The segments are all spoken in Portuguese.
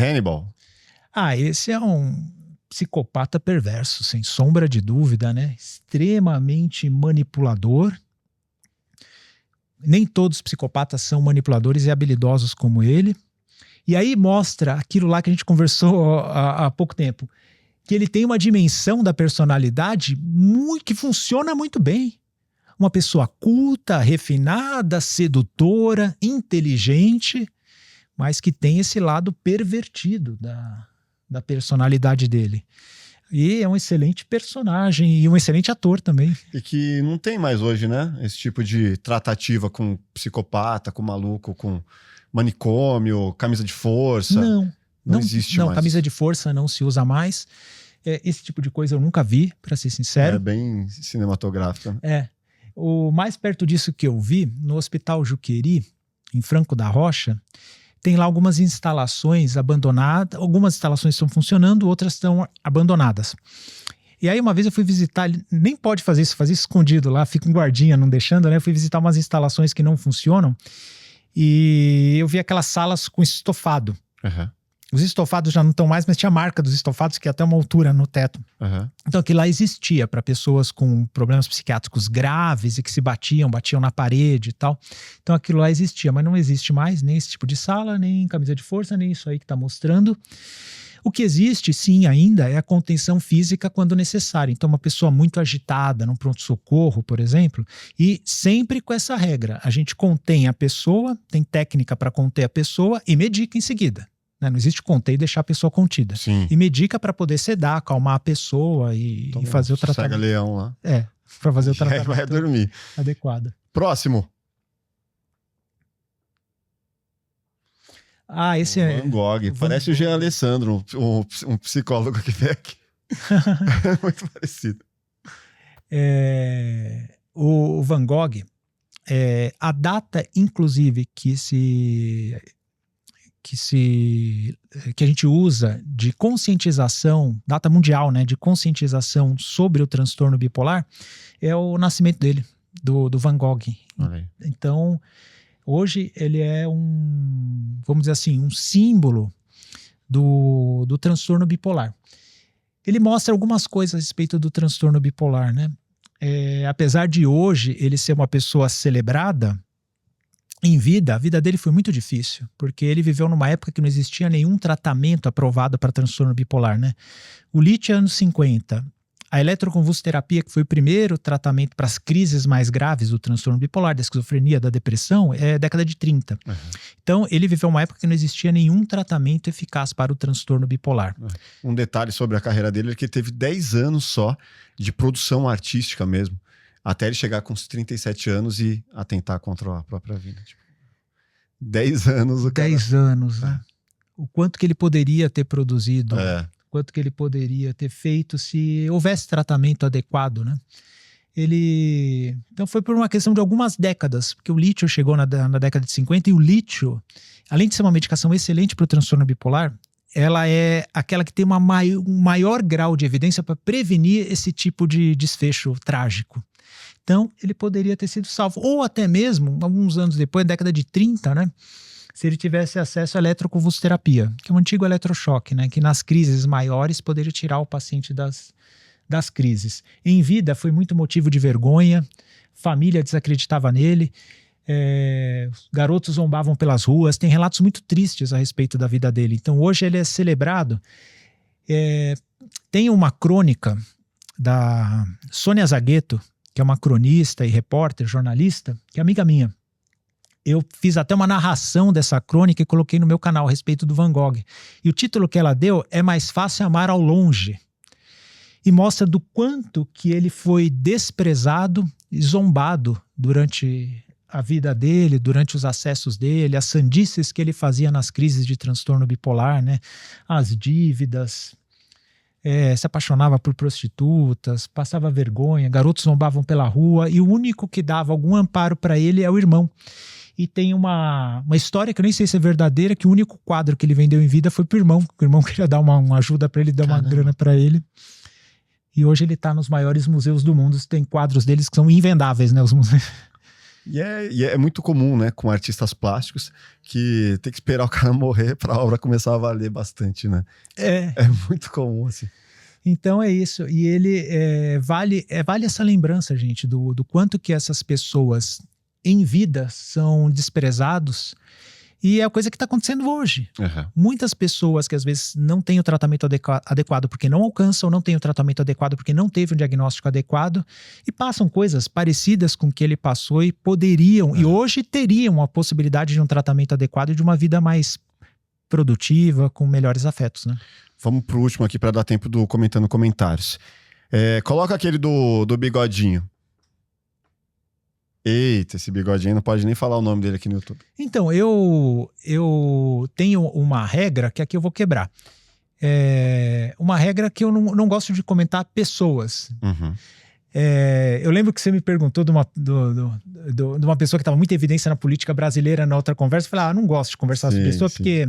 Hannibal. Esse é um psicopata perverso, sem sombra de dúvida, né? Extremamente manipulador. Nem todos os psicopatas são manipuladores e habilidosos como ele. E aí mostra aquilo lá que a gente conversou há pouco tempo, que ele tem uma dimensão da personalidade que funciona muito bem. Uma pessoa culta, refinada, sedutora, inteligente, mas que tem esse lado pervertido da personalidade dele. E é um excelente personagem e um excelente ator também. E que não tem mais hoje, né? Esse tipo de tratativa com psicopata, com maluco, com manicômio, camisa de força. Não existe mais. Não, camisa de força não se usa mais. Esse tipo de coisa eu nunca vi, para ser sincero. É bem cinematográfico. O mais perto disso que eu vi, no Hospital Juqueri, em Franco da Rocha, tem lá algumas instalações abandonadas. Algumas instalações estão funcionando, outras estão abandonadas. E aí uma vez eu fui visitar, nem pode fazer isso escondido lá, fica um guardinha não deixando, né? Eu fui visitar umas instalações que não funcionam e eu vi aquelas salas com estofado. Uhum. Os estofados já não estão mais, mas tinha a marca dos estofados que é até uma altura no teto. Uhum. Então aquilo lá existia para pessoas com problemas psiquiátricos graves e que se batiam na parede e tal. Então aquilo lá existia, mas não existe mais nem esse tipo de sala, nem camisa de força, nem isso aí que está mostrando. O que existe, sim, ainda é a contenção física quando necessário. Então uma pessoa muito agitada num pronto-socorro, por exemplo, e sempre com essa regra. A gente contém a pessoa, tem técnica para conter a pessoa e medica em seguida. Não existe conter e deixar a pessoa contida. Sim. E medica para poder sedar, acalmar a pessoa e fazer o tratamento. Sossega leão lá. Para fazer o tratamento vai dormir. Adequado. Próximo. Esse é... Van Gogh. Parece o Jean Alessandro, um psicólogo que vem aqui. É muito parecido. O Van Gogh, a data, inclusive, que a gente usa de conscientização, data mundial, né, de conscientização sobre o transtorno bipolar, é o nascimento dele, do Van Gogh. Então, hoje ele é vamos dizer assim, um símbolo do transtorno bipolar. Ele mostra algumas coisas a respeito do transtorno bipolar, né? Apesar de hoje ele ser uma pessoa celebrada, em vida, a vida dele foi muito difícil, porque ele viveu numa época que não existia nenhum tratamento aprovado para transtorno bipolar, né? O lítio é anos 50, a eletroconvulsoterapia, que foi o primeiro tratamento para as crises mais graves do transtorno bipolar, da esquizofrenia, da depressão, é década de 30. Uhum. Então, ele viveu uma época que não existia nenhum tratamento eficaz para o transtorno bipolar. Um detalhe sobre a carreira dele é que ele teve 10 anos só de produção artística mesmo. Até ele chegar com os 37 anos e atentar contra a própria vida. 10 anos. 10 anos, né? O quanto que ele poderia ter produzido, o quanto que ele poderia ter feito se houvesse tratamento adequado, né? Então foi por uma questão de algumas décadas, porque o lítio chegou na década de 50 e o lítio, além de ser uma medicação excelente para o transtorno bipolar, ela é aquela que tem um maior grau de evidência para prevenir esse tipo de desfecho trágico. Então, ele poderia ter sido salvo. Ou até mesmo, alguns anos depois, na década de 30, né? Se ele tivesse acesso à eletroconvulsoterapia, que é um antigo eletrochoque, né? Que nas crises maiores poderia tirar o paciente das crises. Em vida, foi muito motivo de vergonha, família desacreditava nele, garotos zombavam pelas ruas, tem relatos muito tristes a respeito da vida dele. Então, hoje ele é celebrado. Tem uma crônica da Sônia Zagueto, que é uma cronista e repórter, jornalista, que é amiga minha. Eu fiz até uma narração dessa crônica e coloquei no meu canal a respeito do Van Gogh. E o título que ela deu é Mais Fácil Amar ao Longe. E mostra do quanto que ele foi desprezado e zombado durante a vida dele, durante os acessos dele, as sandices que ele fazia nas crises de transtorno bipolar, né? As dívidas... se apaixonava por prostitutas, passava vergonha, garotos zombavam pela rua e o único que dava algum amparo para ele é o irmão. E tem uma história que eu nem sei se é verdadeira, que o único quadro que ele vendeu em vida foi pro irmão, que o irmão queria dar uma ajuda para ele, dar uma grana para ele. E hoje ele está nos maiores museus do mundo, tem quadros deles que são invendáveis, né, os museus. E é muito comum, né, com artistas plásticos, que tem que esperar o cara morrer para a obra começar a valer bastante, né? É muito comum, assim. Então é isso. E ele vale essa lembrança, gente, do quanto que essas pessoas em vida são desprezados. E é a coisa que está acontecendo hoje. Uhum. Muitas pessoas que às vezes não têm o tratamento adequado porque não alcançam, não têm o tratamento adequado porque não teve um diagnóstico adequado e passam coisas parecidas com o que ele passou e poderiam, e hoje teriam a possibilidade de um tratamento adequado e de uma vida mais produtiva, com melhores afetos, né? Vamos pro último aqui para dar tempo do comentando comentários. Coloca aquele do bigodinho. Eita, esse bigodinho não pode nem falar o nome dele aqui no YouTube. Então, eu tenho uma regra que aqui eu vou quebrar. Uma regra que eu não gosto de comentar pessoas. Uhum. Eu lembro que você me perguntou de uma pessoa que estava muito em evidência na política brasileira na outra conversa. Eu falei, não gosto de conversar sobre pessoa, porque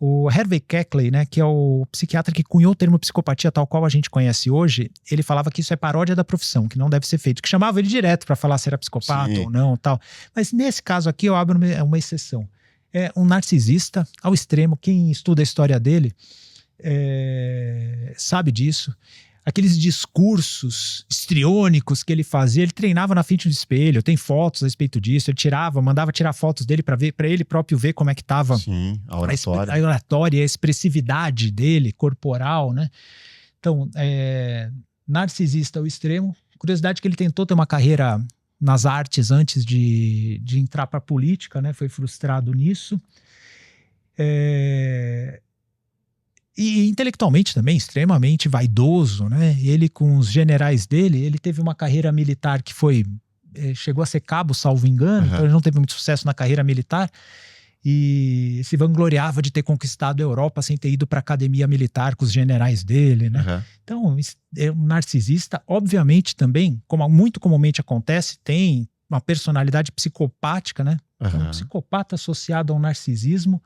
o Harvey Keckley, né, que é o psiquiatra que cunhou o termo psicopatia tal qual a gente conhece hoje, ele falava que isso é paródia da profissão, que não deve ser feito, que chamava ele direto para falar se era psicopata ou não, tal. Mas nesse caso aqui eu abro uma exceção. É um narcisista ao extremo. Quem estuda a história dele sabe disso. Aqueles discursos histriônicos que ele fazia, ele treinava na frente do espelho, tem fotos a respeito disso, ele mandava tirar fotos dele para ele próprio ver como é que estava a oratória. A oratória, a expressividade dele, corporal, né? Então, narcisista ao extremo. Curiosidade que ele tentou ter uma carreira nas artes antes de entrar para a política, né? Foi frustrado nisso. E intelectualmente também, extremamente vaidoso, né? Ele com os generais dele, ele teve uma carreira militar que chegou a ser cabo, salvo engano, então ele não teve muito sucesso na carreira militar e se vangloriava de ter conquistado a Europa sem ter ido para a academia militar com os generais dele, né? Então, é um narcisista, obviamente também, como muito comumente acontece, tem uma personalidade psicopática, né? Um psicopata associado ao narcisismo,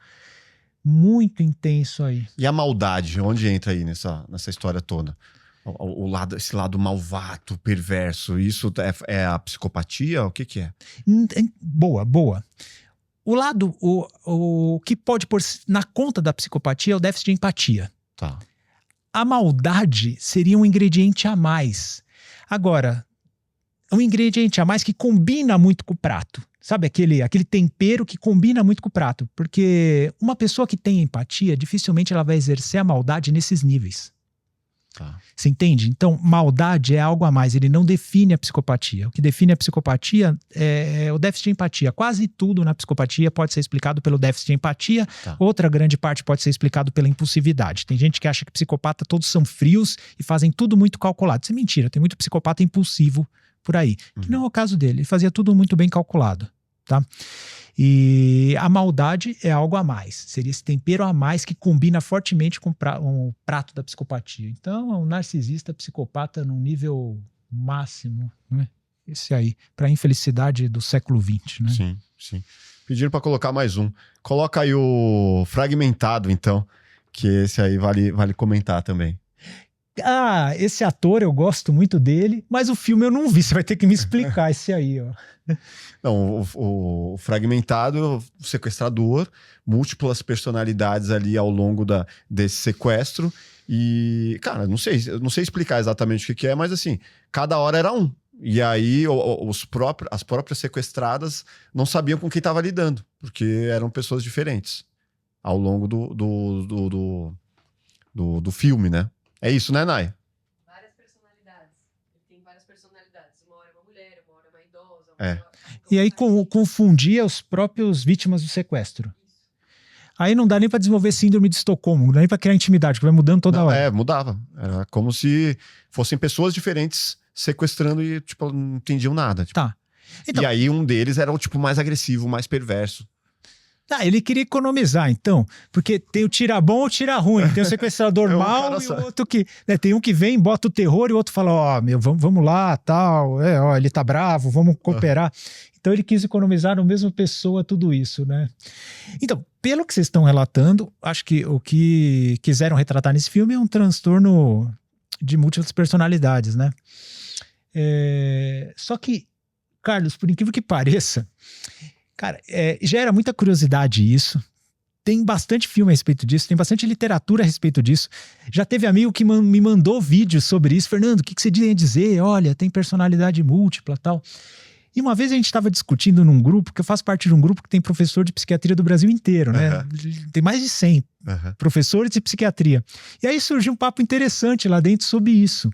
muito intenso aí. E a maldade, onde entra aí nessa história toda? Esse lado malvado, perverso, isso é a psicopatia? O que é? Boa. O lado, o que pode pôr na conta da psicopatia é o déficit de empatia. Tá. A maldade seria um ingrediente a mais. Agora, um ingrediente a mais que combina muito com o prato. Sabe, aquele tempero que combina muito com o prato. Porque uma pessoa que tem empatia, dificilmente ela vai exercer a maldade nesses níveis. Tá. Você entende? Então, maldade é algo a mais. Ele não define a psicopatia. O que define a psicopatia é o déficit de empatia. Quase tudo na psicopatia pode ser explicado pelo déficit de empatia. Tá. Outra grande parte pode ser explicado pela impulsividade. Tem gente que acha que psicopata todos são frios e fazem tudo muito calculado. Isso é mentira. Tem muito psicopata impulsivo por aí. Que não é o caso dele. Ele fazia tudo muito bem calculado. Tá? E a maldade é algo a mais. Seria esse tempero a mais que combina fortemente com o prato da psicopatia. Então, é um narcisista psicopata num nível máximo, né? Esse aí, para a infelicidade do século XX, né? Sim. Pediram para colocar mais um. Coloca aí o Fragmentado, então, que esse aí vale comentar também. Esse ator, eu gosto muito dele, mas o filme eu não vi, você vai ter que me explicar esse aí, ó. Não, o Fragmentado, o sequestrador, múltiplas personalidades ali ao longo desse sequestro e, cara, não sei explicar exatamente o que é, mas assim, cada hora era um. E aí as próprias sequestradas não sabiam com quem estava lidando, porque eram pessoas diferentes ao longo do filme, né? É isso, né, Nay? Várias personalidades. Ele tem várias personalidades. Uma hora é uma mulher, uma hora é uma idosa. E aí confundia os próprios vítimas do sequestro. Aí não dá nem pra desenvolver síndrome de Estocolmo, não dá nem pra criar intimidade, que vai mudando toda hora. Mudava. Era como se fossem pessoas diferentes sequestrando e, tipo, não entendiam nada. Tipo. Tá. Então, e aí um deles era o tipo mais agressivo, mais perverso. Ele queria economizar, então, porque tem o tira bom ou tira ruim, tem o sequestrador mau e o outro que... Né, tem um que vem, bota o terror e o outro fala, vamos lá, tal, ele tá bravo, vamos cooperar. Então ele quis economizar na mesma pessoa tudo isso, né? Então, pelo que vocês estão relatando, acho que o que quiseram retratar nesse filme é um transtorno de múltiplas personalidades, né? Só que Carlos, por incrível que pareça, cara, gera muita curiosidade isso. Tem bastante filme a respeito disso, tem bastante literatura a respeito disso. Já teve amigo que me mandou vídeos sobre isso. Fernando, o que você tem a dizer? Olha, tem personalidade múltipla e tal. E uma vez a gente estava discutindo num grupo, que eu faço parte de um grupo que tem professor de psiquiatria do Brasil inteiro, né? Uhum. Tem mais de 100 professores de psiquiatria. E aí surgiu um papo interessante lá dentro sobre isso.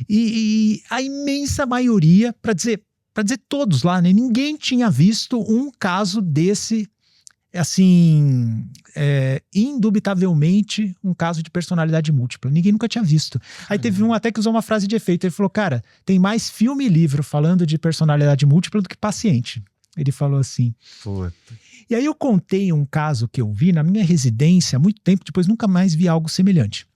E a imensa maioria, para dizer todos lá, né? Ninguém tinha visto um caso desse, assim, indubitavelmente um caso de personalidade múltipla. Ninguém nunca tinha visto. Aí teve um até que usou uma frase de efeito. Ele falou, cara, tem mais filme e livro falando de personalidade múltipla do que paciente. Ele falou assim. Puta. E aí eu contei um caso que eu vi na minha residência há muito tempo, depois nunca mais vi algo semelhante.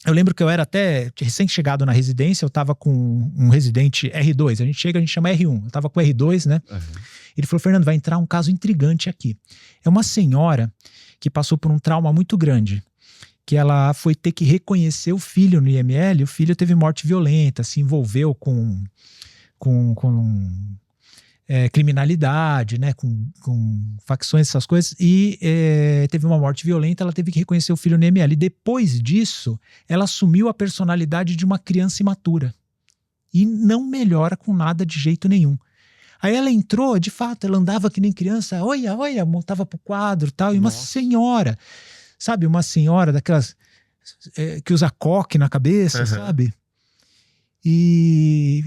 Eu lembro que eu era até recém-chegado na residência, eu tava com um residente R2. A gente chama R1. Eu tava com R2, né? Uhum. Ele falou, Fernando, vai entrar um caso intrigante aqui. É uma senhora que passou por um trauma muito grande, que ela foi ter que reconhecer o filho no IML, o filho teve morte violenta, se envolveu com criminalidade, né, com facções, essas coisas, e teve uma morte violenta, ela teve que reconhecer o filho no IML. E depois disso, ela assumiu a personalidade de uma criança imatura. E não melhora com nada de jeito nenhum. Aí ela entrou, de fato, ela andava que nem criança, olha, montava pro quadro e tal, e uma senhora, sabe, uma senhora daquelas que usa coque na cabeça, sabe? E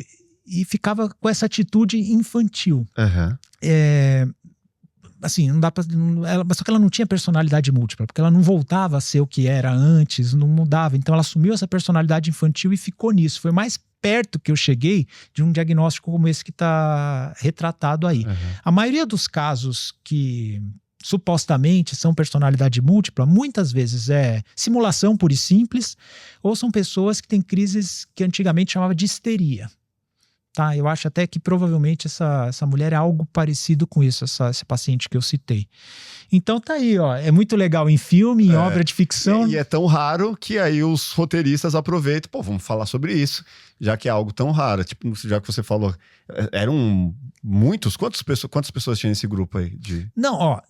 ficava com essa atitude infantil. Assim, não dá pra... só que ela não tinha personalidade múltipla, porque ela não voltava a ser o que era antes, não mudava. Então ela assumiu essa personalidade infantil e ficou nisso. Foi mais perto que eu cheguei de um diagnóstico como esse que está retratado aí. A maioria dos casos que supostamente são personalidade múltipla, muitas vezes é simulação pura e simples, ou são pessoas que têm crises que antigamente chamava de histeria. Tá, eu acho até que provavelmente essa mulher é algo parecido com isso, esse paciente que eu citei. Então tá aí, ó, é muito legal em filme, em obra de ficção. E é tão raro que aí os roteiristas aproveitam, vamos falar sobre isso, já que é algo tão raro. Tipo, já que você falou, eram muitos, quantas pessoas tinha nesse grupo aí? Não, ó,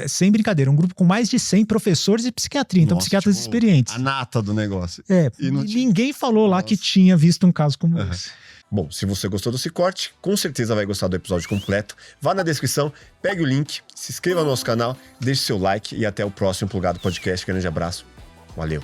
sem brincadeira, um grupo com mais de 100 professores de psiquiatria, então psiquiatras experientes. A nata do negócio. E ninguém falou lá que tinha visto um caso como esse. Bom, se você gostou desse corte, com certeza vai gostar do episódio completo. Vá na descrição, pegue o link, se inscreva no nosso canal, deixe seu like e até o próximo Plugado Podcast. Grande abraço, valeu!